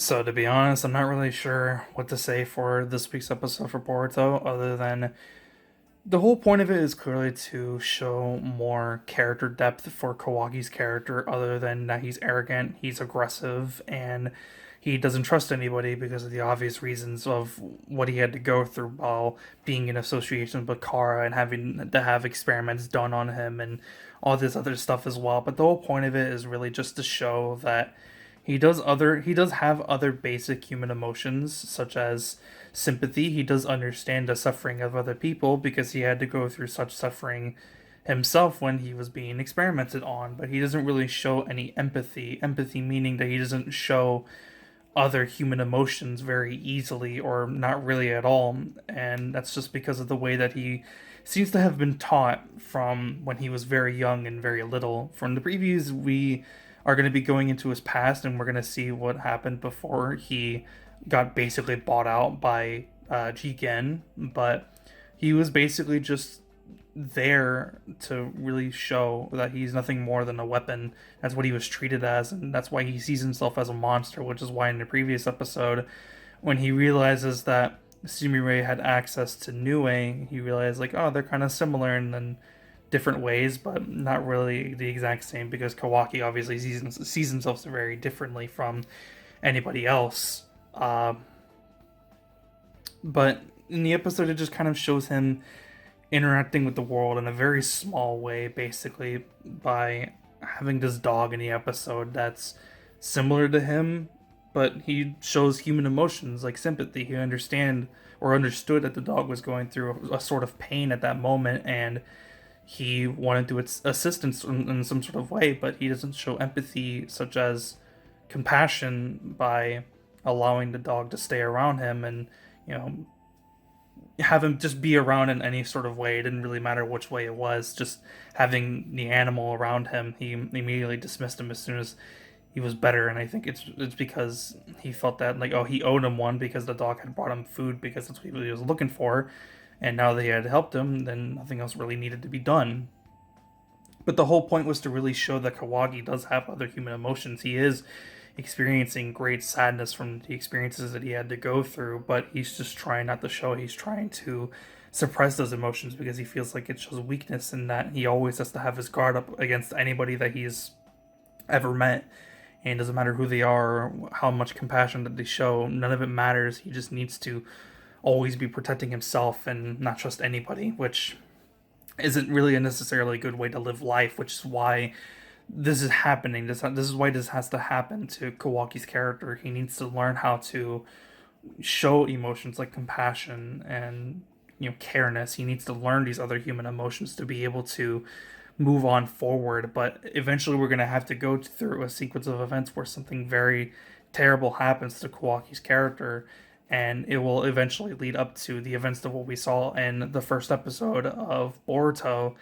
So to be honest, I'm not really sure what to say for this week's episode for Boruto, other than the whole point of it is clearly to show more character depth for Kawaki's character, other than that he's arrogant, he's aggressive, and he doesn't trust anybody because of the obvious reasons of what he had to go through while being in association with Kara and having to have experiments done on him and all this other stuff as well. But the whole point of it is really just to show that he does have other basic human emotions such as sympathy. He does understand the suffering of other people because he had to go through such suffering himself when he was being experimented on, but he doesn't really show any empathy. Empathy meaning that he doesn't show other human emotions very easily or not really at all, and that's just because of the way that he seems to have been taught from when he was very young and very little. From the previews, we are going to be going into his past, and we're going to see what happened before he got basically bought out by Jigen. But he was basically just there to really show that he's nothing more than a weapon. That's what he was treated as, and that's why he sees himself as a monster, which is why in the previous episode, when he realizes that Sumire had access to Nue, he realized, like, oh, they're kind of similar and then different ways, but not really the exact same, because Kawaki obviously sees himself very differently from anybody else. But in the episode, it just kind of shows him interacting with the world in a very small way, basically, by having this dog in the episode that's similar to him, but he shows human emotions like sympathy. He understood that the dog was going through a sort of pain at that moment, and he wanted to assist in some sort of way, but he doesn't show empathy such as compassion by allowing the dog to stay around him and, you know, have him just be around in any sort of way. It didn't really matter which way it was. Just having the animal around him, he immediately dismissed him as soon as he was better. And I think it's because he felt that, like, oh, he owed him one because the dog had brought him food because that's what he was looking for. And now that he had helped him, then nothing else really needed to be done. But the whole point was to really show that Kawaki does have other human emotions. He is experiencing great sadness from the experiences that he had to go through, but he's just trying not to show it. He's trying to suppress those emotions because he feels like it shows weakness, and that he always has to have his guard up against anybody that he's ever met. And it doesn't matter who they are or how much compassion that they show, none of it matters. He just needs to always be protecting himself and not trust anybody, which isn't really a necessarily good way to live life, which is why this is happening. This is why this has to happen to Kawaki's character. He needs to learn how to show emotions like compassion and, careness. He needs to learn these other human emotions to be able to move on forward. But eventually, we're going to have to go through a sequence of events where something very terrible happens to Kawaki's character, and it will eventually lead up to the events of what we saw in the first episode of Boruto.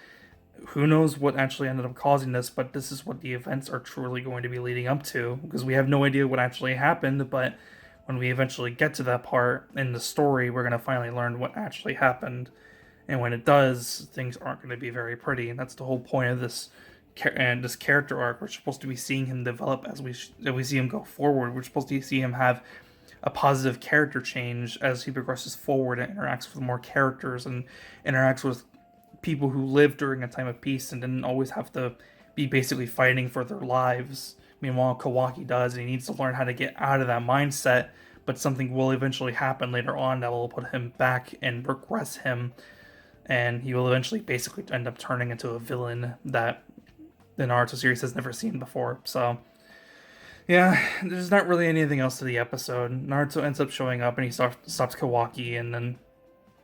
Who knows what actually ended up causing this, but this is what the events are truly going to be leading up to, because we have no idea what actually happened. But when we eventually get to that part in the story, we're going to finally learn what actually happened. And when it does, things aren't going to be very pretty, and that's the whole point of this character arc. We're supposed to be seeing him develop as we see him go forward. We're supposed to see him have a positive character change as he progresses forward and interacts with more characters and interacts with people who lived during a time of peace and didn't always have to be basically fighting for their lives. Meanwhile, Kawaki does, and he needs to learn how to get out of that mindset, but something will eventually happen later on that will put him back and regress him, and he will eventually basically end up turning into a villain that the Naruto series has never seen before. So, yeah, there's not really anything else to the episode. Naruto ends up showing up and he stops Kawaki, and then,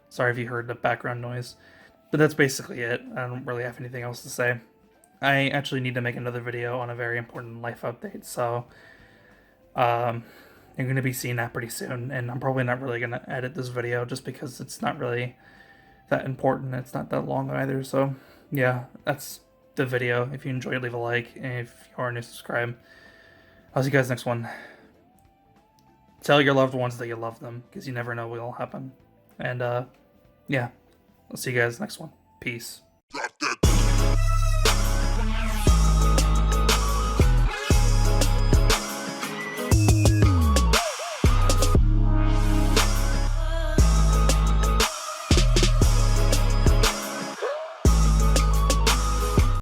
sorry if you heard the background noise. But that's basically it. I don't really have anything else to say. I actually need to make another video on a very important life update, so you're going to be seeing that pretty soon. And I'm probably not really going to edit this video just because it's not really that important. It's not that long either. So yeah, that's the video. If you enjoyed, leave a like. And if you are new, subscribe. I'll see you guys next one. Tell your loved ones that you love them, because you never know what will happen. And yeah. I'll see you guys next one. Peace.